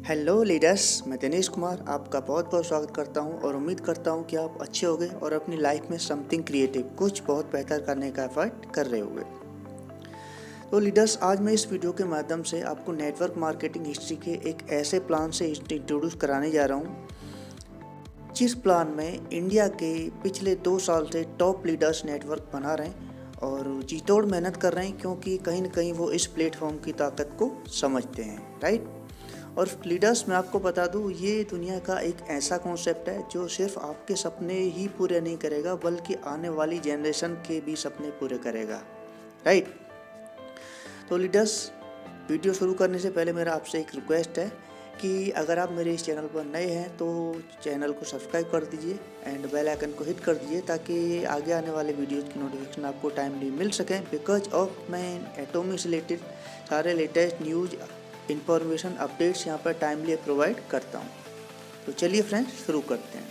Hello leaders, मैं दिनेश कुमार आपका बहुत बहुत स्वागत करता हूं और उम्मीद करता हूं कि आप अच्छे होंगे और अपनी लाइफ में समथिंग क्रिएटिव कुछ बहुत बेहतर करने का एफर्ट कर रहे होंगे। तो लीडर्स, आज मैं इस वीडियो के माध्यम से आपको नेटवर्क मार्केटिंग हिस्ट्री के एक ऐसे प्लान से इंट्रोड्यूस कराने जा रहा हूं जिस प्लान में इंडिया के पिछले 2 साल से टॉप लीडर्स नेटवर्क बना रहे हैं और जी तोड़ मेहनत कर रहे हैं, क्योंकि कहीं ना कहीं वो इस प्लेटफॉर्म की ताकत को समझते हैं, राइट। और लीडर्स, मैं आपको बता दूं, ये दुनिया का एक ऐसा कॉन्सेप्ट है जो सिर्फ आपके सपने ही पूरे नहीं करेगा बल्कि आने वाली जनरेशन के भी सपने पूरे करेगा, राइट। तो लीडर्स, वीडियो शुरू करने से पहले मेरा आपसे एक रिक्वेस्ट है कि अगर आप मेरे इस चैनल पर नए हैं तो चैनल को सब्सक्राइब कर दीजिए एंड बेल आइकन को हिट कर दीजिए ताकि आगे आने वाले वीडियोज़ की नोटिफिकेशन आपको टाइमली मिल सकें। बिकॉज ऑफ मैं एटॉमी से रिलेटेड सारे लेटेस्ट न्यूज़ इंफॉर्मेशन अपडेट्स यहाँ पर टाइमली प्रोवाइड करता हूँ। तो चलिए फ्रेंड्स, शुरू करते हैं।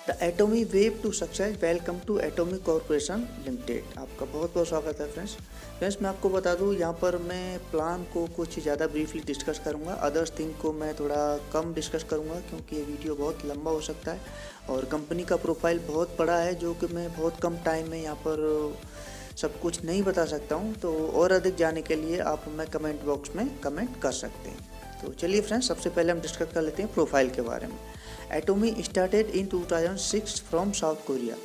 The Atomy wave to success, welcome to Atomy corporation limited. आपका बहुत बहुत स्वागत है फ्रेंड्स। मैं आपको बता दूँ, यहाँ पर मैं प्लान को कुछ ज़्यादा ब्रीफली डिस्कस करूँगा, अदर्स थिंग को मैं थोड़ा कम डिस्कस करूँगा क्योंकि ये वीडियो बहुत लंबा हो सकता है और कंपनी का प्रोफाइल बहुत बड़ा है जो कि मैं बहुत कम टाइम में यहाँ पर सब कुछ नहीं बता सकता हूँ। तो और अधिक जानने के लिए आप हमें कमेंट बॉक्स में कमेंट कर सकते हैं। तो चलिए फ्रेंड्स, सबसे पहले हम डिस्कस कर लेते हैं प्रोफाइल के बारे में। एटॉमी started in 2006 from south Korea.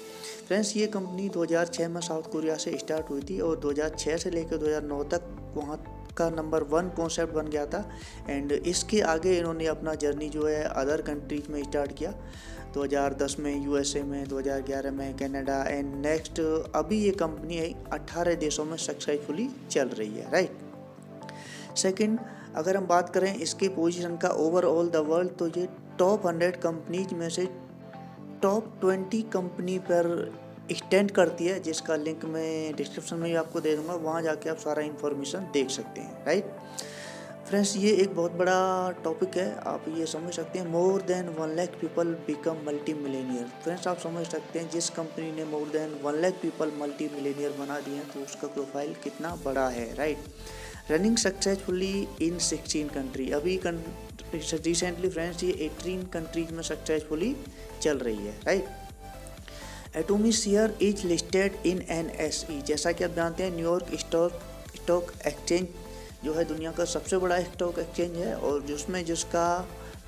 Friends, ये कंपनी 2006 में साउथ कोरिया से स्टार्ट हुई थी और 2006 से लेकर 2009 तक वहाँ का नंबर 1 कॉन्सेप्ट बन गया था। एंड इसके आगे इन्होंने अपना जर्नी जो है अदर कंट्रीज में स्टार्ट किया। 2010 में यूएसए में, 2011 में कनाडा एंड नेक्स्ट अभी ये कंपनी 18 देशों में सक्सेसफुली चल रही है, राइट। सेकंड, अगर हम बात करें इसके पोजीशन का ओवरऑल द वर्ल्ड, तो ये टॉप 100 कंपनीज में से टॉप 20 कंपनी पर स्टैंड करती है, जिसका लिंक मैं डिस्क्रिप्शन में भी आपको दे दूंगा, वहाँ जाके आप सारा इन्फॉर्मेशन देख सकते हैं, राइट। फ्रेंड्स, ये एक बहुत बड़ा टॉपिक है, आप ये समझ सकते हैं। More than 1 lakh people become multi Millionaire. Friends, आप समझ सकते हैं जिस कंपनी ने more than 1 lakh people multi Millionaire बना दिए हैं तो उसका प्रोफाइल कितना बड़ा है, राइट। रनिंग सक्सेसफुली इन 16 कंट्री। अभी रिसेंटली फ्रेंड्स ये 18 कंट्रीज में सक्सेसफुली चल रही है, right. एटॉमी share is listed in NSE। जैसा कि आप जानते हैं, न्यूयॉर्क स्टॉक एक्सचेंज जो है दुनिया का सबसे बड़ा स्टॉक एक्सचेंज है और जिसका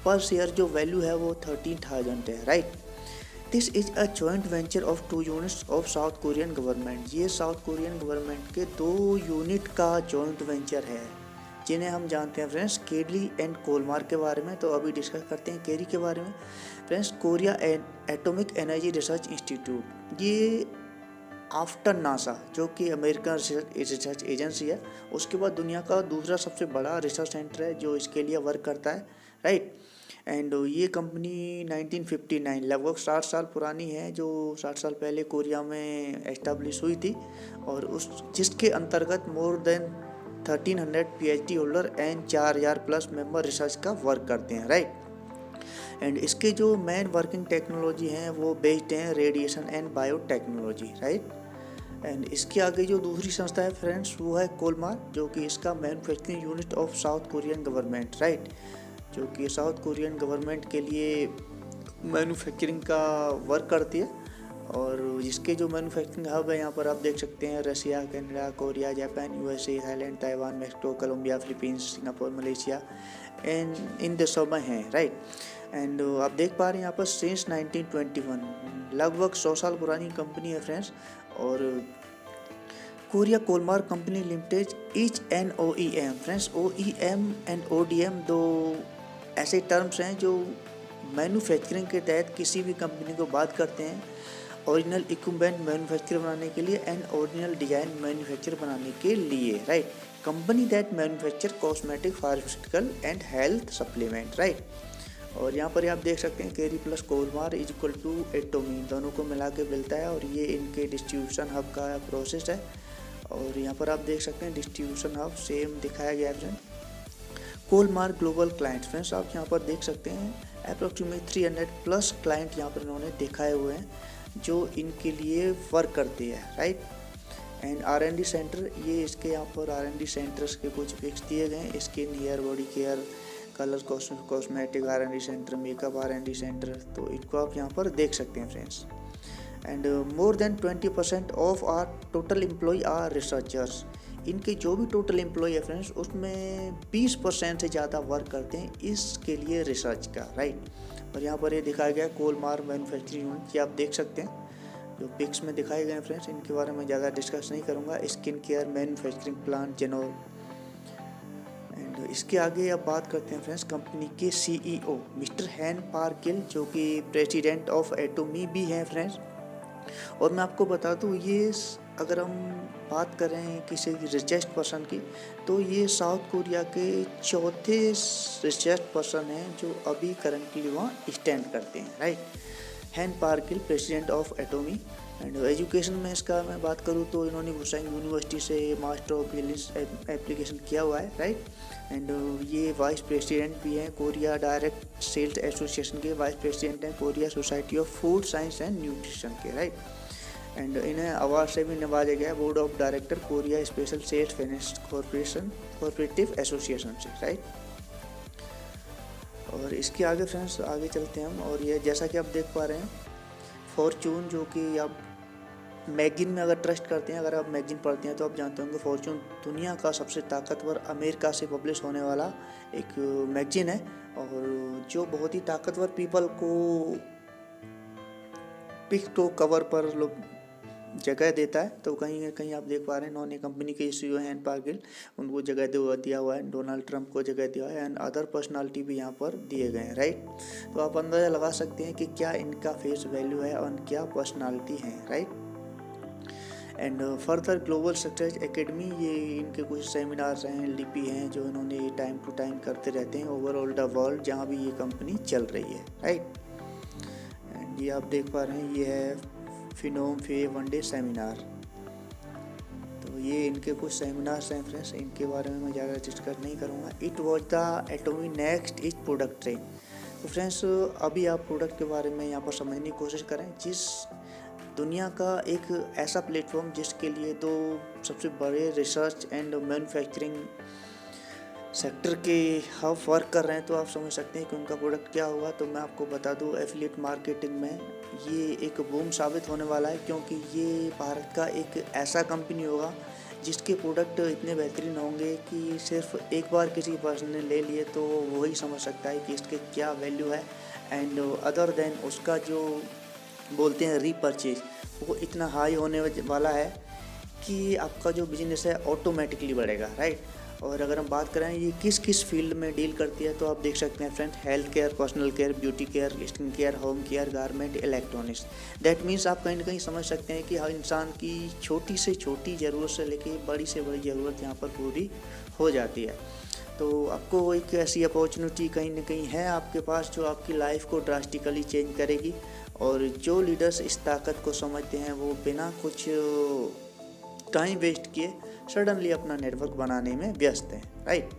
पर शेयर जो वैल्यू है वो 13,000 है, right. This is a joint venture of 2 units of south Korean government. ये साउथ कोरियन गवर्नमेंट के 2 यूनिट का जॉइंट वेंचर है जिन्हें हम जानते हैं फ्रेंड्स केरी एंड कोलमार के बारे में। तो अभी डिस्कस करते हैं केरी के बारे में। Friends, Korea atomic energy research institute, ये आफ्टर नासा जो कि अमेरिकन रिसर्च एजेंसी है, उसके बाद दुनिया का दूसरा सबसे बड़ा रिसर्च सेंटर है जो इसके लिए वर्क करता है, राइट। एंड ये कंपनी 1959 लगभग 60 साल पुरानी है, जो 60 साल पहले कोरिया में एस्टेब्लिश हुई थी और उस जिसके अंतर्गत more than 1300 PhD holder and 4000 plus member research का वर्क करते हैं, राइट। एंड इसके जो मेन वर्किंग टेक्नोलॉजी हैं वो बेस्ड हैं radiation and biotechnology, right. And इसके आगे जो दूसरी संस्था है फ्रेंड्स वो है कोलमार, जो कि इसका manufacturing unit of south Korean government, right, जो कि साउथ कोरियन गवर्नमेंट के लिए मैन्युफैक्चरिंग का वर्क करती है। और जिसके जो मैन्युफैक्चरिंग हब है यहाँ पर आप देख सकते हैं Russia, Canada, Korea, Japan, USA, Thailand, Taiwan, Mexico, Colombia, Philippines, Singapore, Malaysia and इन देशों में हैं, राइट। एंड आप देख पा रहे हैं यहाँ पर सिंस 1921 लगभग 100 साल पुरानी कंपनी है फ्रेंड्स। और Korea Kolmar company limited is NOEM। Friends, OEM and ODM 2 ऐसे टर्म्स हैं जो मैन्युफैक्चरिंग के तहत किसी भी कंपनी को बात करते हैं ओरिजिनल इक्विपमेंट मैन्युफैक्चर बनाने के लिए एंड ओरिजिनल डिजाइन मैन्युफैक्चर बनाने के लिए, right. Company that manufacture cosmetic, pharmaceutical and health supplement, right. और यहाँ पर आप देख सकते हैं Kerry plus Kolmar is equal to Atomy, दोनों को मिला के मिलता है और ये इनके डिस्ट्रीब्यूशन हब का प्रोसेस है। और यहाँ पर आप देख सकते हैं डिस्ट्रीब्यूशन हब सेम दिखाया गया है। कोलमार ग्लोबल क्लाइंट, फ्रेंड्स आप यहाँ पर देख सकते हैं अप्रोक्सीमेट 300 प्लस क्लाइंट यहाँ पर इन्होंने दिखाए हुए हैं जो इनके लिए वर्क करते हैं, राइट। एंड R&D सेंटर, ये इसके यहाँ पर R&D सेंटर्स के कुछ फिक्स दिए गए हैं, skin, hair, body care, colour cosmetic R&D centre, makeup R&D centre, तो इनको आप यहाँ पर देख सकते हैं friends. And more than 20% of our total employ are researchers. इनके जो भी टोटल एम्प्लॉय है फ्रेंड्स, उसमें 20% से ज़्यादा वर्क करते हैं इसके लिए रिसर्च का, राइट। और यहाँ पर ये दिखाया गया कोलमार मैन्युफैक्चरिंग यूनिट, ये आप देख सकते हैं जो पिक्स में दिखाए गए हैं फ्रेंड्स। इनके बारे में ज़्यादा डिस्कस नहीं करूँगा। स्किन केयर मैन्युफैक्चरिंग प्लांट जेनोर। एंड इसके आगे अब बात करते हैं फ्रेंड्स कंपनी के CEO मिस्टर हैन पार्किल, जो कि प्रेसिडेंट ऑफ एटोमी भी हैं फ्रेंड्स। और मैं आपको बता दूँ, ये अगर हम बात करें किसी रिचेस्ट पर्सन की, तो ये साउथ कोरिया के चौथे रिचेस्ट पर्सन हैं जो अभी करंटली वहाँ स्टैंड करते हैं, right. Han Parkil, president of Atomy. And education में इसका मैं बात करूँ तो इन्होंने वुसेंग यूनिवर्सिटी से मास्टर ऑफ बिजनेस एप्लीकेशन किया हुआ है, राइट। एंड ये वाइस प्रेसिडेंट भी हैं कोरिया डायरेक्ट सेल्स एसोसिएशन के, वाइस प्रेसिडेंट हैं Korea society of food science and nutrition के, राइट। एंड इन्हें अवार्ड से भी नवाजा गया board of director Korea special sales finance corporative association से, राइट। और इसके आगे फ्रेंड्स आगे चलते हैं हम। और ये जैसा कि आप देख पा रहे हैं फॉर्चून, जो कि आप मैगजीन में अगर ट्रस्ट करते हैं, अगर आप मैगजीन पढ़ते हैं तो आप जानते होंगे फॉर्चून दुनिया का सबसे ताकतवर अमेरिका से पब्लिश होने वाला एक मैगजीन है, और जो बहुत ही ताकतवर पीपल को पिक टू कवर पर लोग जगह देता है। तो कहीं ना कहीं आप देख पा रहे हैं इन्होंने कंपनी के CEO हैन पार्किल, उनको जगह दिया हुआ है, डोनाल्ड ट्रंप को जगह दिया है, एंड अदर पर्सनालिटी भी यहाँ पर दिए गए हैं, राइट। तो आप अंदाज़ा लगा सकते हैं कि क्या इनका फेस वैल्यू है और क्या पर्सनालिटी है, right. And further global success academy, ये इनके कुछ सेमिनार्स हैं, लिपि हैं जो इन्होंने टाइम टू टाइम करते रहते हैं ओवरऑल द वर्ल्ड जहाँ भी ये कंपनी चल रही है, राइट। एंड ये आप देख पा रहे हैं, ये है फिनोम फे वन डे सेमिनार। तो ये इनके कुछ सेमिनार्स हैं फ्रेंड्स, इनके बारे में मैं ज़्यादा डिस्कस नहीं करूँगा। It was the Atomy next is product train. तो फ्रेंड्स अभी आप प्रोडक्ट के बारे में यहाँ पर समझने की कोशिश करें, जिस दुनिया का एक ऐसा प्लेटफॉर्म जिसके लिए दो सबसे बड़े रिसर्च एंड मैन्युफैक्चरिंग सेक्टर के हब वर्क कर रहे हैं, तो आप समझ सकते हैं कि उनका प्रोडक्ट क्या होगा। तो मैं आपको बता दूं एफिलिएट मार्केटिंग में ये एक बूम साबित होने वाला है, क्योंकि ये भारत का एक ऐसा कंपनी होगा जिसके प्रोडक्ट इतने बेहतरीन होंगे कि सिर्फ एक बार किसी पर्सन ने ले लिए तो वही समझ सकता है कि इसके क्या वैल्यू है। एंड अदर देन उसका जो बोलते हैं रीपरचेज, वो इतना हाई होने वाला है कि आपका जो बिजनेस है ऑटोमेटिकली बढ़ेगा, राइट। और अगर हम बात करें ये किस किस फील्ड में डील करती है, तो आप देख सकते हैं friend, health care, personal care, beauty care, skin care, home care, garment, electronics. That means आप कहीं ना कहीं समझ सकते हैं कि हर इंसान की छोटी से छोटी ज़रूरत से लेकर बड़ी से बड़ी ज़रूरत यहाँ पर पूरी हो जाती है। तो आपको एक ऐसी अपॉर्चुनिटी कहीं ना कहीं है आपके पास जो आपकी लाइफ को ड्रास्टिकली चेंज करेगी। और जो लीडर्स इस ताकत को समझते हैं वो बिना कुछ टाइम वेस्ट किए सडनली अपना नेटवर्क बनाने में व्यस्त हैं, right.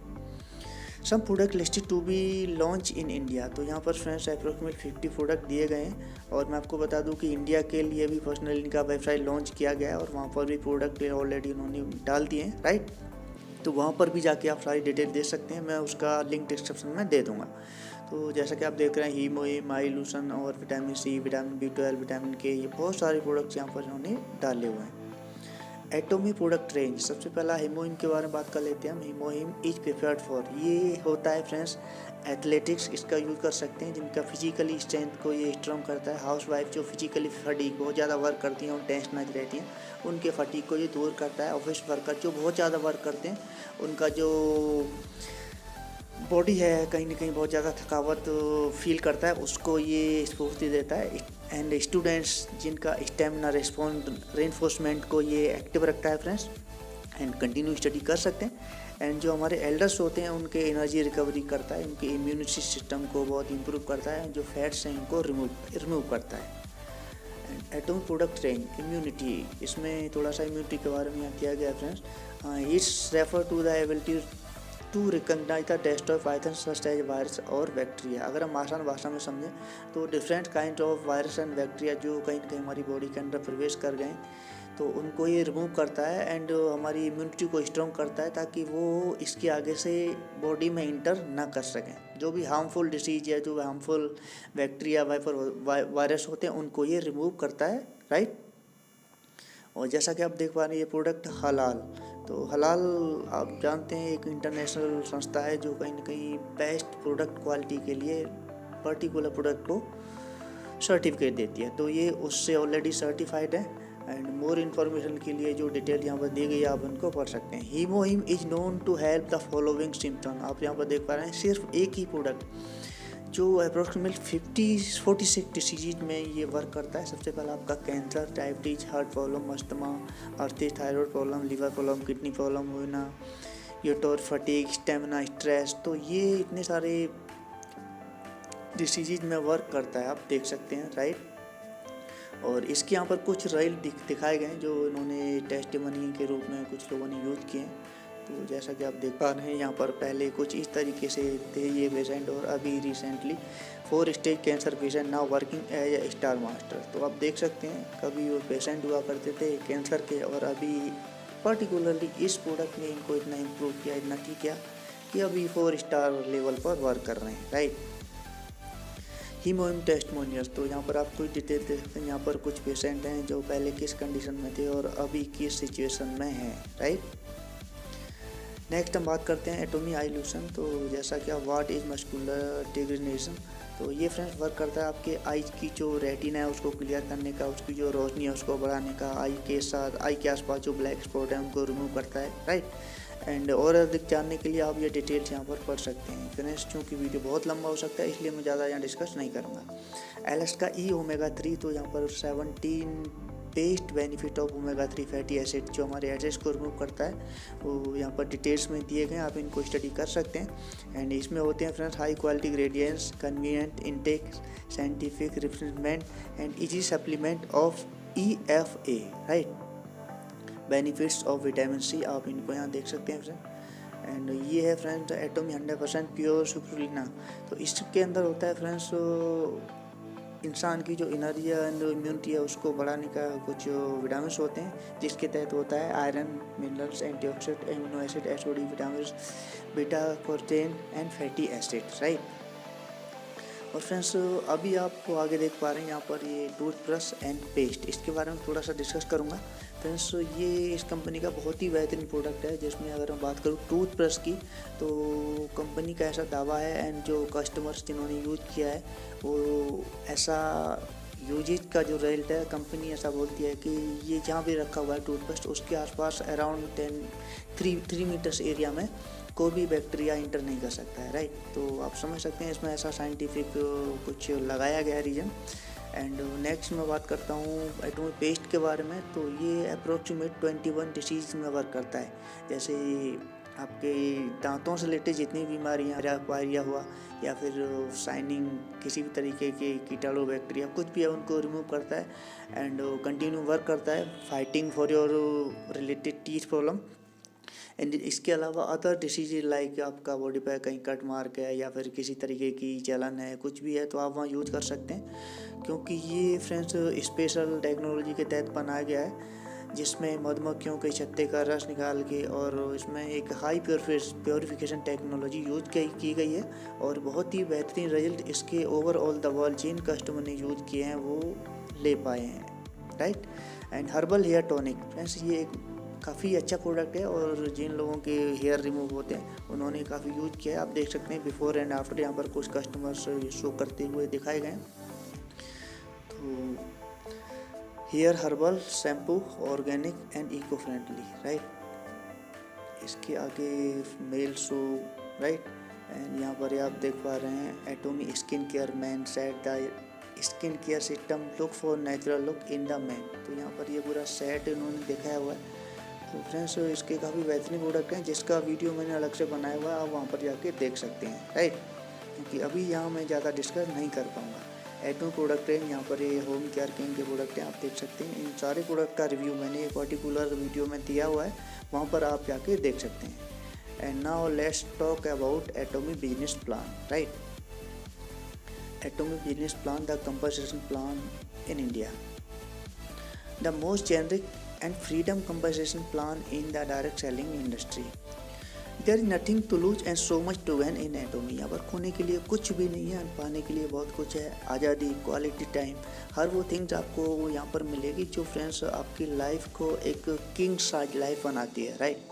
Some product listed to be launch in India. तो यहाँ पर फ्रेंड्स अप्रोक्सीमेट 50 प्रोडक्ट दिए गए हैं, और मैं आपको बता दूं कि इंडिया के लिए भी पर्सनली इनका वेबसाइट लॉन्च किया गया है और वहाँ पर भी प्रोडक्ट ऑलरेडी उन्होंने डाल दिए हैं, राइट। तो वहाँ पर भी जाके आप सारी डिटेल दे सकते हैं, मैं उसका लिंक डिस्क्रिप्शन में दे दूँगा। तो जैसा कि आप देख रहे हैं हीमोएम, माइलूसन और vitamin C, vitamin B12, vitamin K, ये बहुत सारे प्रोडक्ट्स यहाँ पर इन्होंने डाले हुए हैं। एटोमी प्रोडक्ट रेंज, सबसे पहला हीमोहिम के बारे में बात कर लेते हैं हम। हीमोहिम इज प्रिफर्ड फॉर, ये होता है फ्रेंड्स एथलेटिक्स, इसका यूज़ कर सकते हैं जिनका फिजिकली स्ट्रेंथ को ये स्ट्रॉन्ग करता है। हाउसवाइफ जो फिजिकली फटीग बहुत ज़्यादा वर्क करती हैं और टेंशनाइज रहती हैं, उनके फटीग को ये दूर करता है। ऑफिस वर्कर जो बहुत ज़्यादा वर्क करते हैं, उनका जो बॉडी है कहीं ना कहीं बहुत ज़्यादा थकावट फील करता है, उसको ये स्फूर्ति देता है। एंड स्टूडेंट्स जिनका स्टेमिना रेनफोर्समेंट को ये एक्टिव रखता है फ्रेंड्स, एंड कंटिन्यू स्टडी कर सकते हैं। एंड जो हमारे एल्डर्स होते हैं उनके एनर्जी रिकवरी करता है, उनके इम्यूनिटी सिस्टम को बहुत इंप्रूव करता है, जो फैट्स हैं इनको रिमूव करता है। And atomic product range, immunity, इसमें थोड़ा सा इम्यूनिटी के बारे में यहाँ किया गया friends. It's refer to the ability to recognise the destroy pythons such as virus और बैक्टीरिया। अगर हम आसान भाषा में समझें तो different kind of virus and bacteria जो कहीं ना कहीं हमारी बॉडी के अंदर प्रवेश कर गए, तो उनको ये रिमूव करता है एंड हमारी इम्यूनिटी को स्ट्रॉन्ग करता है ताकि वो इसके आगे से बॉडी में इंटर ना कर सकें। जो भी हार्मफुल डिसीज या जो हार्मफुल बैक्टीरिया वायरस होते हैं उनको ये रिमूव करता है, राइट। और जैसा कि आप देख पा रहे हैं ये प्रोडक्ट हलाल, तो हलाल आप जानते हैं एक इंटरनेशनल संस्था है जो कहीं ना कहीं बेस्ट प्रोडक्ट क्वालिटी के लिए पर्टिकुलर प्रोडक्ट को सर्टिफिकेट देती है, तो ये उससे ऑलरेडी सर्टिफाइड है। एंड मोर इन्फॉर्मेशन के लिए जो डिटेल यहाँ पर दी गई है आप उनको पढ़ सकते हैं। Hemohim is known to help the following symptom, आप यहाँ पर देख पा रहे हैं सिर्फ एक ही प्रोडक्ट जो अप्रोक्सीमेट 46 डिसीज में ये वर्क करता है। सबसे पहले आपका cancer, diabetes, heart problem, asthma, arthritis, thyroid problem, liver problem, kidney problem होना, यूटर, फटीग, स्टेमिना, स्ट्रेस, तो ये इतने सारे डिसीज में वर्क करता है, आप देख सकते हैं, राइट। और इसके यहाँ पर कुछ रिजल्ट दिखाए गए हैं जो इन्होंने टेस्टिमनी के रूप में कुछ लोगों ने यूज़ किए हैं। तो जैसा कि आप देख पा रहे हैं यहाँ पर पहले कुछ इस तरीके से थे ये पेशेंट, और अभी recently 4 stage cancer patient now working as a star master. तो आप देख सकते हैं कभी वो पेशेंट हुआ करते थे कैंसर के, और अभी पर्टिकुलरली इस प्रोडक्ट ने इनको इतना इम्प्रूव किया, इतना ठीक किया कि अभी 4 स्टार लेवल पर वर्क कर रहे हैं, राइट। हीमोहिम टेस्टिमोनियल्स, तो यहाँ पर आप कुछ डिटेल देख सकते हैं। यहाँ पर कुछ पेशेंट हैं जो पहले किस कंडीशन में थे और अभी किस सिचुएशन में हैं, राइट। नेक्स्ट हम बात करते हैं एटॉमी आइल्यूशन। तो जैसा कि व्हाट इज मस्कुलर डिग्रेडेशन, तो ये फ्रेंड्स वर्क करता है आपके आईज की जो रेटिना है उसको क्लियर करने का, उसकी जो रोशनी है उसको बढ़ाने का, आई के आसपास जो ब्लैक स्पॉट है उनको रिमूव करता है, राइट। एंड और अधिक जानने के लिए आप ये डिटेल्स यहाँ पर पढ़ सकते हैं। फ्रेंड्स चूँकि वीडियो बहुत लंबा हो सकता है इसलिए मैं ज़्यादा यहाँ डिस्कस नहीं करूँगा। एलएस का omega-3, तो यहाँ पर 17 best benefit of omega-3 fatty acid जो हमारे एड्रेस को रिमूव करता है वो यहाँ पर डिटेल्स में दिए गए, आप इनको स्टडी कर सकते हैं। एंड इसमें होते हैं friends high quality gradients, convenient intake, scientific replacement and easy supplement of EFA, right. Benefits of vitamin C, आप इनको यहाँ देख सकते हैं फ्रेंड। एंड ये है फ्रेंड्स एटॉमी 100% प्योर सुप्रुलिना, तो इसके अंदर होता है फ्रेंड्स इंसान की जो एनर्जी एंड इम्यूनिटी है उसको बढ़ाने का कुछ विटामिन होते हैं, जिसके तहत होता है iron, minerals, antioxidant, amino acid, SOD, vitamin, beta carotene and fatty acid, right. और फ्रेंड्स अभी आपको आगे देख पा रहे हैं यहाँ पर ये टूथब्रश एंड पेस्ट, इसके बारे में थोड़ा सा डिस्कस करूँगा। फ्रेंड्स ये इस कंपनी का बहुत ही बेहतरीन प्रोडक्ट है, जिसमें अगर मैं बात करूँ टूथब्रश की तो कंपनी का ऐसा दावा है एंड जो कस्टमर्स जिन्होंने यूज़ किया है वो ऐसा यूजेज का जो रिजल्ट है, कंपनी ऐसा बोलती है कि ये जहाँ भी रखा हुआ है टूथपेस्ट उसके आसपास अराउंड 3 मीटर्स एरिया में कोई भी बैक्टीरिया इंटर नहीं कर सकता है, राइट। तो आप समझ सकते हैं इसमें ऐसा साइंटिफिक कुछ लगाया गया है रीजन। एंड नेक्स्ट मैं बात करता हूँ एटॉमी पेस्ट के बारे में, तो ये अप्रोक्सीमेट 21 डिसीज में वर्क करता है, जैसे आपके दांतों से रिलेटेड जितनी बीमारियाँ, पायरिया हुआ या फिर शाइनिंग, किसी भी तरीके के कीटाणु बैक्टीरिया कुछ भी है उनको रिमूव करता है एंड कंटिन्यू वर्क करता है fighting for your related teeth problem. And इसके अलावा अदर डिसीज लाइक आपका बॉडी पे कहीं कट मार्क है या फिर किसी तरीके की जलन है, कुछ भी है तो आप वहाँ यूज कर सकते हैं, क्योंकि ये फ्रेंड्स स्पेशल टेक्नोलॉजी के तहत बनाया गया है जिसमें मधुमक्खियों के छत्ते का रस निकाल के और इसमें एक हाई प्योरीफिकेशन टेक्नोलॉजी यूज की गई है और बहुत ही बेहतरीन रिजल्ट इसके ओवरऑल द वर्ल्ड जिन कस्टमर ने यूज किए हैं वो ले पाए हैं, right. And herbal hair tonic, friends ये एक काफ़ी अच्छा प्रोडक्ट है और जिन लोगों के हेयर रिमूव होते हैं उन्होंने काफ़ी यूज किया है। आप देख सकते हैं बिफोर एंड आफ्टर यहाँ पर कुछ कस्टमर्स शो करते हुए दिखाए गए हैं। तो hair herbal shampoo organic and eco friendly, right. इसके आगे मेल शो, राइट। एंड यहाँ पर आप देख पा रहे हैं एटॉमी skin care man set the skin care system look for natural look in the man, तो यहाँ पर ये पूरा सेट इन्होंने दिखाया हुआ है। तो फ्रेंड्स इसके काफ़ी बेहतरीन प्रोडक्ट हैं जिसका वीडियो मैंने अलग से बनाया हुआ है, आप वहाँ पर जाके देख सकते हैं, राइट। क्योंकि अभी यहाँ मैं ज़्यादा डिस्कस नहीं कर पाऊँगा। एटॉमी प्रोडक्ट है, यहाँ पर ये होम केयर किंग के प्रोडक्ट हैं, आप देख सकते हैं। इन सारे प्रोडक्ट का रिव्यू मैंने एक पर्टिकुलर वीडियो में दिया हुआ है, वहाँ पर आप जाके देख सकते हैं। And now let's talk about एटॉमी business plan, right. एटॉमी business plan, the compensation plan in India. The most generic and freedom compensation plan in the direct selling industry. There is nothing to lose and so much to gain in Atomy. यहाँ पर खोने के लिए कुछ भी नहीं है, पाने के लिए बहुत कुछ है। आज़ादी, क्वालिटी टाइम, हर वो थिंग्स आपको यहाँ पर मिलेगी जो फ्रेंड्स आपकी लाइफ को एक किंग साइज लाइफ बनाती है, राइट।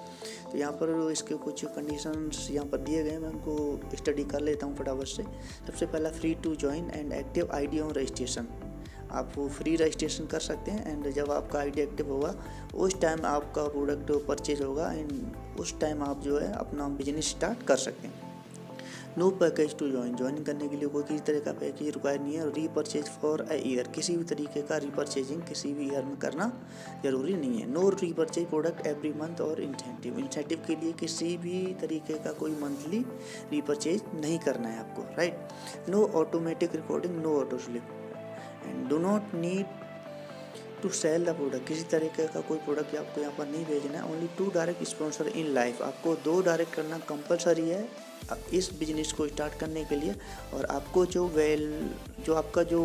तो यहाँ पर इसके कुछ कंडीशंस यहाँ पर दिए गए, मैं उनको स्टडी कर लेता हूँ फटाफट से। सबसे पहला free to join and active ID on registration. आप वो फ्री रजिस्ट्रेशन कर सकते हैं एंड जब आपका आईडी एक्टिव होगा उस टाइम आपका प्रोडक्ट परचेज होगा एंड उस टाइम आप जो है अपना बिजनेस स्टार्ट कर सकते हैं। नो पैकेज टू ज्वाइन करने के लिए कोई किसी तरह का पैकेज रिक्वायर नहीं है। रीपरचेज फॉर अ ईयर, किसी भी तरीके का रीपरचेजिंग किसी भी ईयर में करना जरूरी नहीं है। No repurchase product every month और इंसेंटिव के लिए किसी भी तरीके का कोई मंथली रीपरचेज नहीं करना है आपको, right. No automatic recording, no auto slip and do not need to sell the product. किसी तरीके का कोई प्रोडक्ट आपको यहाँ पर नहीं भेजना है। Only 2 direct sponsor in life, आपको 2 डायरेक्ट करना कंपलसरी है इस बिजनेस को स्टार्ट करने के लिए। और आपको जो आपका जो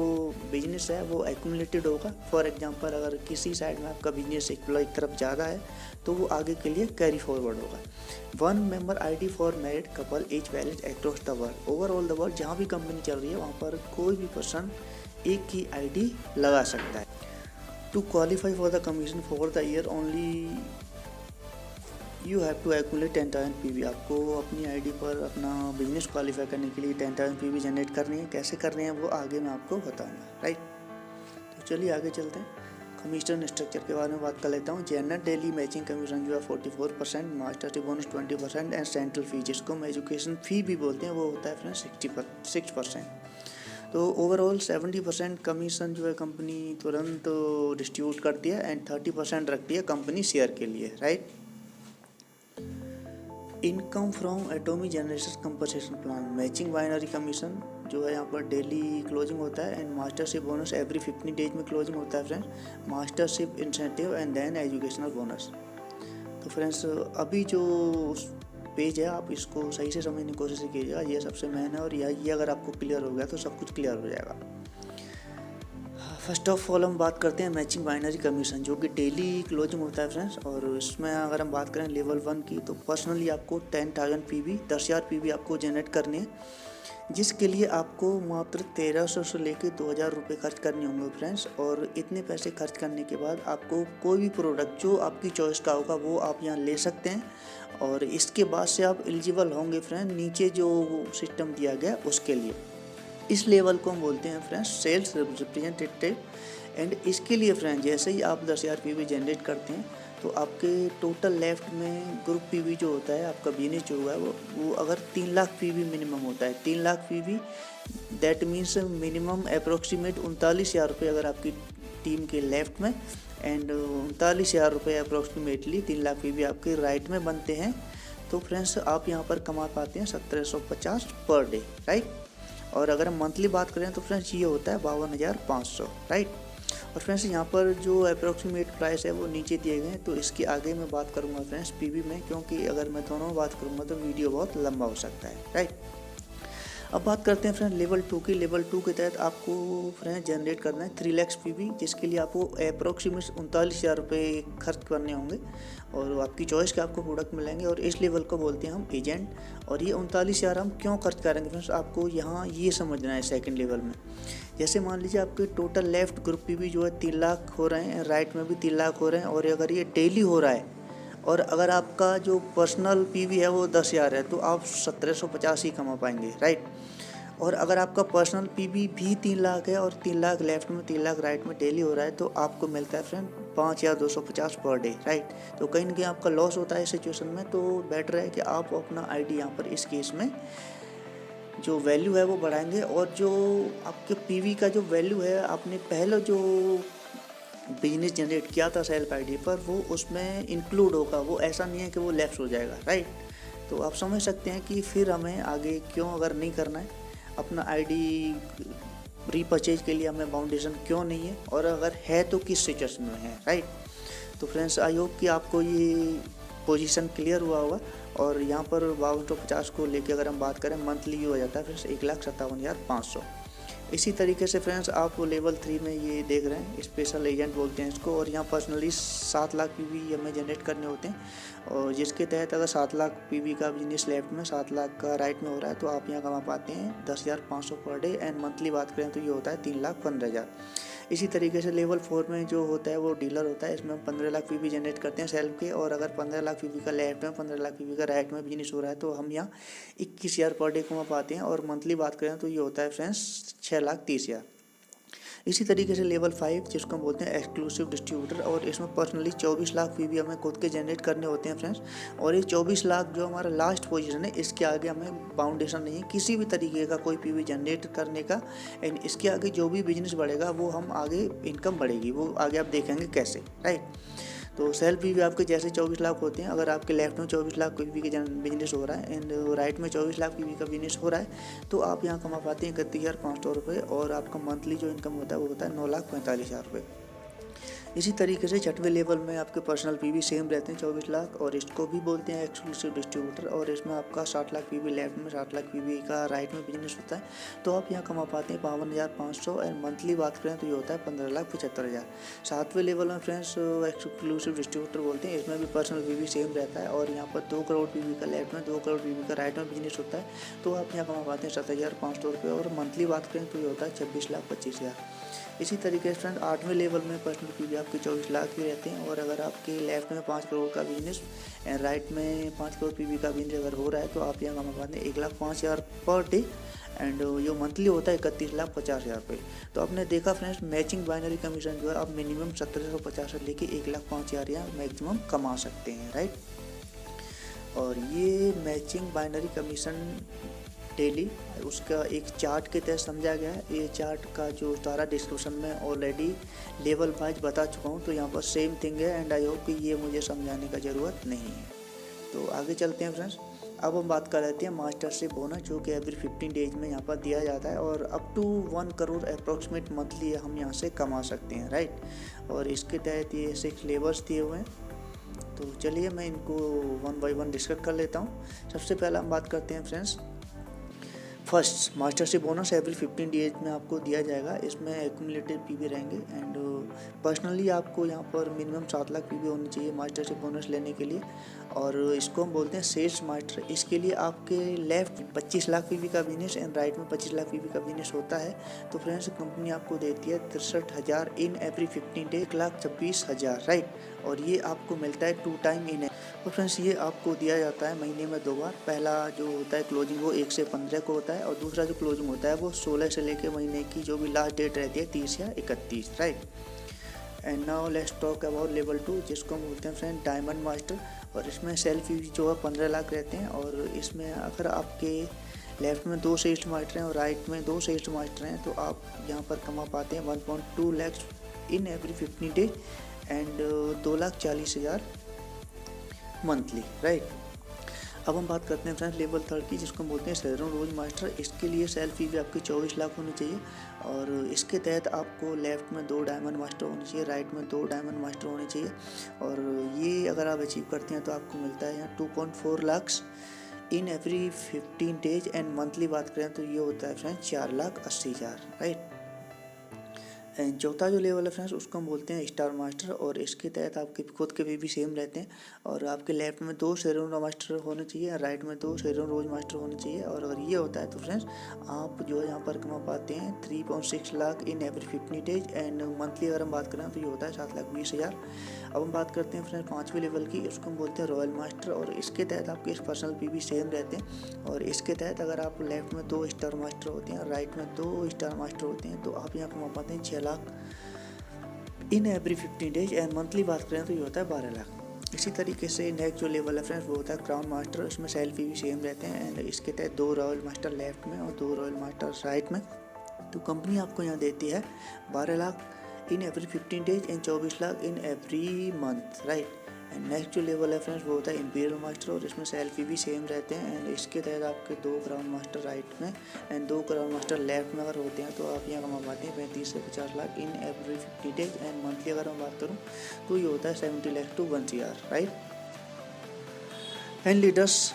बिजनेस है वो एक्यूमुलेटेड होगा। फॉर एग्जांपल अगर किसी साइड में आपका बिजनेस एक तरफ ज़्यादा है तो वो आगे के लिए कैरी फॉरवर्ड होगा। 1 member ID for married couple is valid across the world. Overall the world जहाँ भी कंपनी चल रही है वहाँ पर कोई भी पर्सन एक ही आईडी लगा सकता है। To qualify for the commission for the year only you have to accumulate 10,000 PV। आपको अपनी आईडी पर अपना बिजनेस क्वालिफाई करने के लिए 10,000 PV जनरेट करनी है। कैसे करनी है वो आगे मैं आपको बताऊंगा, राइट। तो चलिए आगे चलते हैं। कमीशन स्ट्रक्चर के बारे में बात कर लेता हूँ। जनरल डेली मैचिंग कमीशन जो है 44%, मास्टरशिप बोनस 20% एंड सेंट्रल फी जिसको हम एजुकेशन फ़ी भी बोलते हैं वो होता है फ्रेंड्स 6%। तो ओवरऑल 70% कमीशन जो है कंपनी तुरंत डिस्ट्रीब्यूट करती है एंड 30% रखती है कंपनी शेयर के लिए, right. Income from Atomy generation compensation plan, matching binary commission जो है यहाँ पर डेली क्लोजिंग होता है and mastership bonus every 15 days में क्लोजिंग होता है friends. Mastership incentive and then educational bonus. तो फ्रेंड्स अभी जो पेज है आप इसको सही से समझने की कोशिश कीजिएगा, ये सबसे मेन है और ये अगर आपको क्लियर हो गया तो सब कुछ क्लियर हो जाएगा। फर्स्ट ऑफ ऑल हम बात करते हैं मैचिंग बाइनरी कमीशन जो कि डेली क्लोजिंग होता है फ्रेंड्स। और इसमें अगर हम बात करें लेवल 1 की तो पर्सनली आपको 10,000 PV 10,000 PV आपको जनरेट करने हैं, जिसके लिए आपको मात्र 1,300 से लेकर 2,000 रुपये खर्च करने होंगे फ्रेंड्स। और इतने पैसे खर्च करने के बाद आपको कोई भी प्रोडक्ट जो आपकी चॉइस का होगा वो आप यहाँ ले सकते हैं और इसके बाद से आप एलिजिबल होंगे फ्रेंड नीचे जो सिस्टम दिया गया उसके लिए। इस लेवल को हम बोलते हैं फ्रेंड्स सेल्स रिप्रेजेंटेटिव। एंड इसके लिए फ्रेंड जैसे ही आप 10,000 PV जनरेट करते हैं तो आपके टोटल लेफ्ट में ग्रुप PV जो होता है आपका बिजनेस जो होगा वो अगर 3 लाख PV मिनिमम होता है, 3 lakh PV that means minimum approximate 39,000 रुपये अगर आपकी टीम के लेफ्ट में एंड 39,000 रुपये अप्रोक्सीमेटली 3 लाख PV आपके राइट में बनते हैं। तो फ्रेंड्स आप यहाँ पर कमा पाते हैं 1,750 पर डे, राइट। और अगर हम मंथली बात करें तो फ्रेंड्स ये होता है 52,500, राइट। और फ्रेंड्स यहाँ पर जो अप्रोक्सीमेट प्राइस है वो नीचे दिए गए हैं। तो इसके आगे मैं बात करूँगा फ्रेंड्स PV में, क्योंकि अगर मैं दोनों में बात करूँगा तो वीडियो बहुत लंबा हो सकता है, राइट। अब बात करते हैं फ्रेंड लेवल 2 की। लेवल 2 के तहत आपको फ्रेंड जनरेट करना है 3 लाख PV, जिसके लिए आपको अप्रोक्सीमेट 39,000 रुपये खर्च करने होंगे और आपकी चॉइस के आपको प्रोडक्ट मिलेंगे। और इस लेवल को बोलते हैं हम एजेंट। और ये 39,000 हम क्यों खर्च करेंगे फ्रेंड्स, आपको यहाँ ये समझना है सेकंड लेवल में। जैसे मान लीजिए आपके टोटल लेफ्ट ग्रुप PV जो है 3 लाख हो रहे हैं, राइट में भी 3 लाख हो रहे हैं और अगर ये डेली हो रहा है और अगर आपका जो पर्सनल PV है वो 10,000 है तो आप 1,750 ही कमा पाएंगे, राइट। और अगर आपका पर्सनल PV भी 3 लाख है और 3 लाख लेफ्ट में 3 लाख राइट में डेली हो रहा है तो आपको मिलता है फ्रेंड 5,250 पर डे, राइट। तो कहीं ना कहीं आपका लॉस होता है इस सिचुएशन में। तो बेटर है कि आप अपना आईडी यहाँ पर इस केस में जो वैल्यू है वो बढ़ाएंगे और जो आपके PV का जो वैल्यू है आपने पहले जो बिजनेस जनरेट किया था सेल्फ आईडी पर वो उसमें इंक्लूड होगा, वो ऐसा नहीं है कि वो लेफ्ट हो जाएगा, राइट। तो आप समझ सकते हैं कि फिर हमें आगे क्यों अगर नहीं करना है अपना आईडी रीपरचेज के लिए हमें बाउंडेशन क्यों नहीं है और अगर है तो किस सिचुएशन में है, राइट। तो फ्रेंड्स आई होप कि आपको ये पोजीशन क्लियर हुआ होगा। और यहाँ पर 5250 को लेके अगर हम बात करें मंथली हो जाता है फ्रेंड्स 1,57,500 इसी तरीके से फ्रेंड्स आप लेवल 3 में ये देख रहे हैं, स्पेशल एजेंट बोलते हैं इसको, और यहाँ पर्सनली 7 लाख पीवी हमें जनरेट करने होते हैं, और जिसके तहत अगर 7 लाख पीवी का बिजनेस लेफ्ट में 7 लाख का राइट में हो रहा है तो आप यहाँ कमा पाते हैं 10,500 पर डे। एंड मंथली बात करें तो ये होता है 3,15,000। इसी तरीके से लेवल 4 में जो होता है वो डीलर होता है, इसमें हम 15 लाख पीवी जनरेट करते हैं सेल्फ के, और अगर 15 लाख पीवी का लेफ्ट में 15 लाख पीवी का राइट में बिजनेस हो रहा है तो हम यहाँ 21,000 पर डे कमा पाते हैं, और मंथली बात करें तो ये होता है फ्रेंड्स 6,30,000। इसी तरीके से लेवल 5 जिसको हम बोलते हैं एक्सक्लूसिव डिस्ट्रीब्यूटर, और इसमें पर्सनली 24 लाख पीवी हमें खुद के जनरेट करने होते हैं फ्रेंड्स। और ये 24 लाख जो हमारा लास्ट पोजीशन है, इसके आगे हमें बाउंडेशन नहीं है किसी भी तरीके का कोई पीवी जनरेट करने का। एंड इसके आगे जो भी बिजनेस बढ़ेगा वो हम आगे इनकम बढ़ेगी, वो आगे आप देखेंगे कैसे, राइट। तो सेल्फ पीवी आपके जैसे 24 लाख होते हैं, अगर आपके लेफ्ट में 24 लाख पीवी का बिजनेस हो रहा है एंड राइट में 24 लाख पीवी का बिजनेस हो रहा है, तो आप यहाँ कमा पाते हैं 31,500 रुपये, और आपका मंथली जो इनकम होता है वो होता है 9,45,000 रुपये। इसी तरीके से 6वें लेवल में आपके पर्सनल पीवी सेम रहते हैं 24 लाख, और इसको भी बोलते हैं एक्सक्लूसिव डिस्ट्रीब्यूटर, और इसमें आपका 60 लाख पीवी लेफ्ट में 60 लाख पीवी का राइट में बिजनेस होता है, तो आप यहाँ कमा पाते हैं 52,500। एंड मंथली बात करें तो ये होता है 15,75,000। 7वें लेवल में फ्रेंड्स एक्सक्लूसिव डिस्ट्रीब्यूटर बोलते हैं, इसमें भी पर्सनल पीवी सेम रहता है, और यहाँ पर 2 करोड़ पीवी का लेफ्ट में 2 करोड़ पीवी का राइट में बिजनेस होता है, तो आप यहाँ कमा पाते हैं 7,500 रुपये, और मंथली बात करें तो ये होता है 26,25,000। इसी तरीके से फ्रेंड 8वें लेवल में पर्सनल पीवी आपके 24 लाख ही रहते हैं, और अगर आपके लेफ्ट में 5 करोड़ का बिजनेस एंड राइट में 5 करोड़ पीवी का बिजनेस अगर हो रहा है तो आप यहाँ कमा पाते हैं 1,05,000 पर डे, एंड ये मंथली होता है 31,50,000 रुपये। तो आपने देखा फ्रेंड्स, मैचिंग बाइनरी कमीशन जो है आप मिनिमम 1,750 से लेके 1,05,000 यहाँ मैक्सिमम कमा सकते हैं, राइट। और ये मैचिंग बाइनरी कमीशन डेली उसका एक चार्ट के तहत समझा गया है। ये चार्ट का जो सारा डिस्क्रिप्शन में ऑलरेडी लेवल वाइज बता चुका हूँ, तो यहाँ पर सेम थिंग है, एंड आई होप कि ये मुझे समझाने का ज़रूरत नहीं है। तो आगे चलते हैं फ्रेंड्स। अब हम बात कर लेते हैं मास्टरशिप बोनस, जो कि एवरी 15 डेज में यहाँ पर दिया जाता है, और up to 1 crore approximate monthly हम यहाँ से कमा सकते हैं, राइट। और इसके तहत ये 6 लेवल्स दिए हुए हैं, तो चलिए मैं इनको 1 बाय 1 डिस्कस कर लेता हूँ। सबसे पहला हम बात करते हैं friends first mastership bonus every 15 days में आपको दिया जाएगा। इसमें एक्यूमुलेटेड पीवी रहेंगे, एंड पर्सनली आपको यहाँ पर मिनिमम 7 लाख पीवी होनी चाहिए मास्टरशिप बोनस लेने के लिए, और इसको हम बोलते हैं सेल्स मास्टर। इसके लिए आपके लेफ्ट 25 लाख पीवी का बिजनेस एंड राइट में 25 लाख पीवी का बिजनेस होता है, तो फ्रेंड्स कंपनी आपको देती है 63,000 इन एवरी 15 डे, 1,26,000, राइट। और ये आपको मिलता है 2 टाइम इन। तो फ्रेंड्स ये आपको दिया जाता है महीने में 2 बार। पहला जो होता है क्लोजिंग वो 1 से 15 को होता है, और दूसरा जो क्लोजिंग होता है वो 16 से लेकर महीने की जो भी लास्ट डेट रहती है 30 या 31, right. And now let's talk about level 2, जिसको हम बोलते हैं फ्रेंड डायमंड मास्टर, और इसमें सेल्फ जो है 15 लाख रहते हैं, और इसमें अगर आपके लेफ्ट में 2 सेल्स मास्टर हैं और राइट में 2 सेल्स मास्टर हैं, तो आप यहाँ पर कमा पाते हैं 1.2 lakh in every 15 day and 2,40,000 monthly, right. अब हम बात करते हैं फ्रेंड्स लेवल 3 की, जिसको हम बोलते हैं शेरॉन रोज मास्टर। इसके लिए सेल्फ फी भी आपकी 24 लाख होनी चाहिए, और इसके तहत आपको लेफ्ट में 2 डायमंड मास्टर होने चाहिए, राइट में 2 डायमंड मास्टर होने चाहिए, और ये अगर आप अचीव करते हैं तो आपको मिलता है यहाँ 2.4 lakh in every 15 days, and monthly बात करें तो ये होता है फ्रेंड्स 4,80,000, राइट। एंड चौथा जो लेवल है फ्रेंड्स उसको हम बोलते हैं स्टार मास्टर, और इसके तहत आपके खुद के भी सेम रहते हैं, और आपके लेफ्ट में 2 शेरॉन मास्टर होने चाहिए, राइट में 2 शेरॉन रोज मास्टर होने चाहिए, और अगर ये होता है तो फ्रेंड्स आप जो है यहाँ पर कमा पाते हैं 3.6 lakh in every 15 days, and monthly अगर हम बात करें तो ये होता है 7,20,000। अब हम बात करते हैं फ्रेंड्स 5वें लेवल की, उसको हम बोलते हैं रॉयल मास्टर, और इसके तहत आपके पर्सनल पीवी सेम रहते हैं, और इसके तहत अगर आप लेफ्ट में 2 स्टार मास्टर होते हैं, राइट में 2 स्टार मास्टर होते हैं, तो आप यहाँ कमा पाते हैं 6 lakh in every 15 days, and monthly बात करें तो ये होता है 12 लाख। इसी तरीके से नेक्स्ट जो लेवल है फ्रेंड्स वो होता है क्राउन मास्टर। इसमें सेल्फ भी सेम रहते हैं, एंड इसके तहत 2 रॉयल मास्टर लेफ्ट में और 2 रॉयल मास्टर राइट में, तो कंपनी आपको यहाँ देती है 12 lakh in every 15 days and 24 lakh in every month, right. And next जो लेवल है फ्रेंड्स वो होता है इंपीरियल मास्टर, और इसमें सेल्फी भी सेम रहते हैं, एंड इसके तहत आपके 2 क्राउन मास्टर राइट में एंड 2 क्राउन मास्टर लेफ्ट में अगर होते हैं तो आप यहाँ कमा पाते हैं 35 से 50 lakh in every 50 days, and monthly अगर मैं बात करूँ तो ये होता है 70 lakh to 1 CR, right. And leaders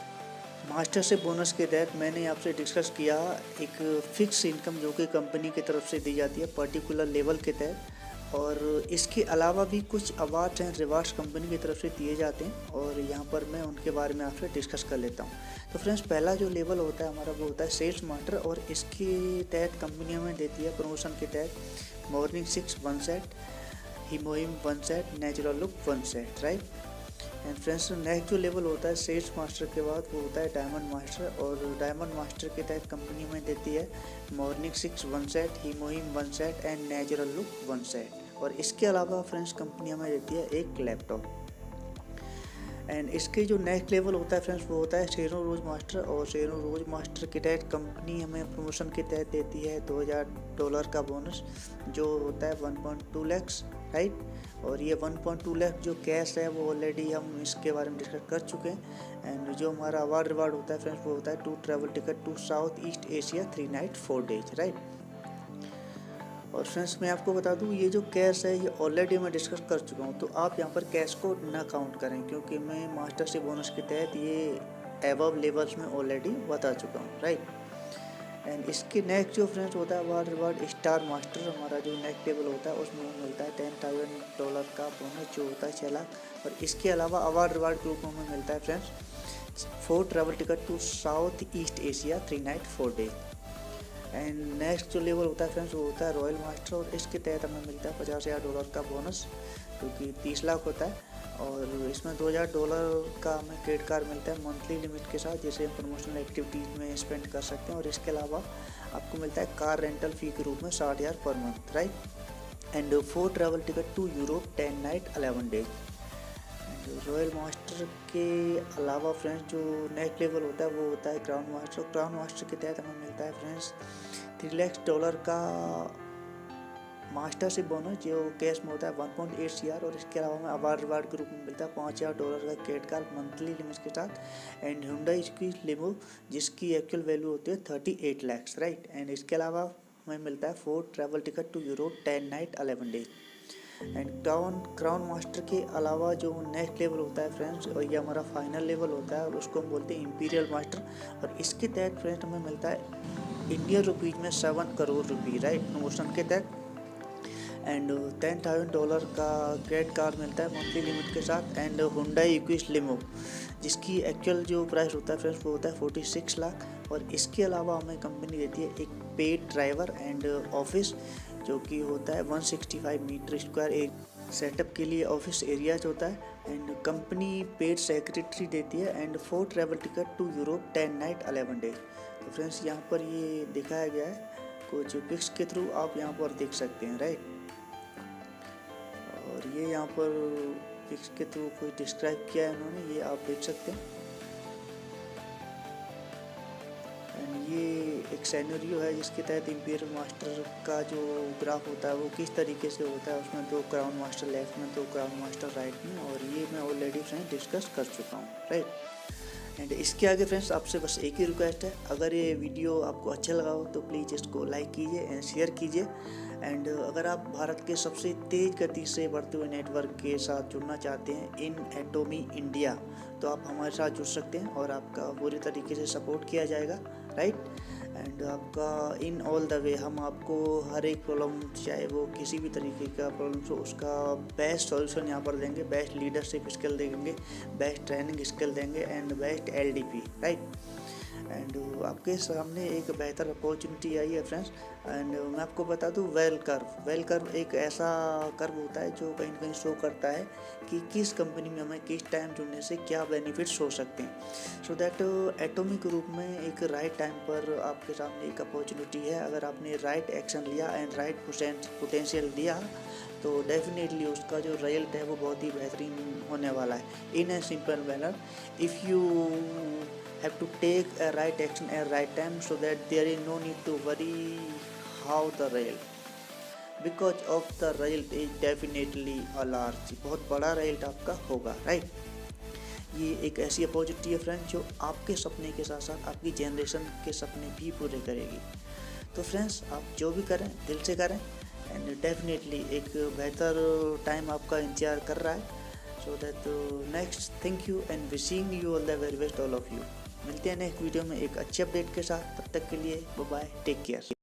mastership bonus के तहत मैंने आपसे डिस्कस किया एक फिक्स इनकम जो कि कंपनी की तरफ से दी जाती है पर्टिकुलर लेवल के तहत, और इसके अलावा भी कुछ अवार्ड्स एंड रिवार्ड्स कंपनी की तरफ से दिए जाते हैं, और यहाँ पर मैं उनके बारे में आपसे डिस्कस कर लेता हूँ। तो फ्रेंड्स, पहला जो लेवल होता है हमारा वो होता है सेल्स मास्टर, और इसके तहत कंपनी हमें देती है प्रमोशन के तहत morning 6 1 set, hemohim 1 set, natural look 1 set, right. And friends, next जो लेवल होता है सेल्स मास्टर के बाद वो होता है डायमंड मास्टर, और डायमंड मास्टर के तहत कंपनी में देती है morning 6 1 set, hemohim 1 set and natural look 1 set. और इसके अलावा फ्रेंड्स कंपनी हमें देती है एक लैपटॉप। एंड इसके जो नेक्स्ट लेवल होता है फ्रेंड्स वो होता है शेरो रोज मास्टर, और शेरो रोज मास्टर के तहत कंपनी हमें प्रमोशन के तहत देती है $2000 का बोनस, जो होता है 1.2 लाख, राइट। और ये 1.2 लाख जो कैश है वो ऑलरेडी हम इसके बारे में डिस्कस कर चुके हैं। एंड जो हमारा अवार्ड रिवार्ड होता है फ्रेंड्स वो होता है 2 travel ticket to South East Asia 3 night 4 days, right. और फ्रेंड्स, मैं आपको बता दूं ये जो कैश है ये ऑलरेडी मैं डिस्कस कर चुका हूं, तो आप यहां पर कैश को ना काउंट करें, क्योंकि मैं मास्टरशिप बोनस के तहत ये एबव लेवल्स में ऑलरेडी बता चुका हूं, राइट। एंड इसके नेक्स्ट जो फ्रेंड्स होता है अवार्ड रिवार्ड स्टार मास्टर, हमारा जो नेक्स्ट लेवल होता है उसमें मिलता है $10,000 का बोनस, जो होता है 6 लाख। और इसके अलावा अवार्ड रिवार्ड ग्रुप में मिलता है friends 4 travel ticket to South East Asia 3 night 4 days. And next जो लेवल होता है फ्रेंड्स वो होता है रॉयल मास्टर, और इसके तहत हमें मिलता है $50,000 का बोनस, जो कि 30 लाख होता है। और इसमें $2,000 का हमें क्रेडिट कार्ड मिलता है मंथली लिमिट के साथ, जिसे हम प्रमोशनल एक्टिविटीज़ में स्पेंड कर सकते हैं। और इसके अलावा आपको मिलता है कार रेंटल फ़ी के रूप में 60,000 per month, right. And 4 travel ticket to Europe 10 night 11 days. Royal master के अलावा फ्रेंड्स जो नेक्स्ट लेवल होता है वो होता है क्राउन मास्टर। क्राउन मास्टर के तहत हमें मिलता है फ्रेंड्स $3 लाख का मास्टरशिप बोनस, जो कैश में होता है 1.8 CR। और इसके अलावा हमें अवार्ड रिवार्ड के रूप में मिलता है $5,000 का क्रेडिट कार्ड मंथली लिमिट के साथ, एंड हुंडई की लिमो जिसकी एक्चुअल वैल्यू होती है 38 लाख, राइट। एंड इसके अलावा हमें मिलता है 4 travel ticket to Europe 10 night 11 days. And crown master के अलावा जो नेक्स्ट लेवल होता है फ्रेंड्स, और ये हमारा फाइनल लेवल होता है, और उसको हम बोलते हैं इंपीरियल मास्टर। और इसके तहत फ्रेंड्स हमें मिलता है इंडियन रुपीज़ में 7 करोड़ रुपये, राइट, प्रमोशन के तहत। एंड $10,000 का क्रेडिट कार्ड मिलता है मंथली लिमिट के साथ, एंड हुंडई इक्विस लिमो जिसकी एक्चुअल जो प्राइस होता है फ्रेंड्स वो होता है 46 लाख। और इसके अलावा हमें कंपनी देती है एक पेड ड्राइवर एंड ऑफिस, जो कि होता है 165 मीटर स्क्वायर एक सेटअप के लिए ऑफिस एरियाज होता है। एंड कंपनी पेड सेक्रेटरी देती है, and 4 travel ticket to Europe 10 night 11 days. तो फ्रेंड्स यहाँ पर ये दिखाया गया है कुछ पिक्स के थ्रू, आप यहाँ पर देख सकते हैं, राइट। और ये यहाँ पर पिक्स के थ्रू कुछ डिस्क्राइब किया है उन्होंने, ये आप देख सकते हैं। एंड ये एक सिनेरियो है जिसके तहत इंपीरियल मास्टर का जो ग्राफ होता है वो किस तरीके से होता है, उसमें 2 क्राउन मास्टर लेफ्ट में, 2 क्राउन मास्टर राइट में, और ये मैं ऑलरेडी फ्रेंड्स डिस्कस कर चुका हूँ, राइट। एंड इसके आगे फ्रेंड्स आपसे बस एक ही रिक्वेस्ट है, अगर ये वीडियो आपको अच्छा लगा हो तो प्लीज़ इसको लाइक कीजिए एंड शेयर कीजिए। एंड अगर आप भारत के सबसे तेज़ गति से बढ़ते हुए नेटवर्क के साथ जुड़ना चाहते हैं इन एटोमी इंडिया, तो आप हमारे साथ जुड़ सकते हैं, और आपका पूरी तरीके से सपोर्ट किया जाएगा, राइट। एंड आपका इन ऑल द वे हम आपको हर एक प्रॉब्लम, चाहे वो किसी भी तरीके का प्रॉब्लम हो, उसका बेस्ट सॉल्यूशन यहाँ पर देंगे, बेस्ट लीडरशिप स्किल देंगे, बेस्ट ट्रेनिंग स्किल देंगे, and best LDP, right. And आपके सामने एक बेहतर अपॉर्चुनिटी आई है फ्रेंड्स। एंड मैं आपको बता दूं वेल कर्व एक ऐसा कर्व होता है जो कहीं ना कहीं शो करता है कि किस कंपनी में हमें किस टाइम जुड़ने से क्या बेनिफिट्स हो सकते हैं। सो दैट एटॉमिक ग्रुप में एक राइट टाइम पर आपके सामने एक अपॉर्चुनिटी है, अगर आपने राइट एक्शन लिया एंड राइट पोटेंशियल दिया तो डेफिनेटली उसका जो रिजल्ट है वो बहुत ही बेहतरीन होने वाला है। In a simple manner, if you have to take a right action at right time, so that there is no need to worry how the result, because of the result is definitely a large, बहुत बड़ा result आपका होगा, right. ये एक ऐसी opportunity है friends जो आपके सपने के साथ साथ आपकी जनरेशन के सपने भी पूरे करेगी। तो फ्रेंड्स आप जो भी करें दिल से करें, एंड डेफिनेटली एक बेहतर टाइम आपका इंतजार कर रहा है। So that next, thank you and wishing you all the very best all of you. मिलते हैं नेक्स्ट वीडियो में एक अच्छे अपडेट के साथ। तब तक के लिए बाय बाय, टेक केयर।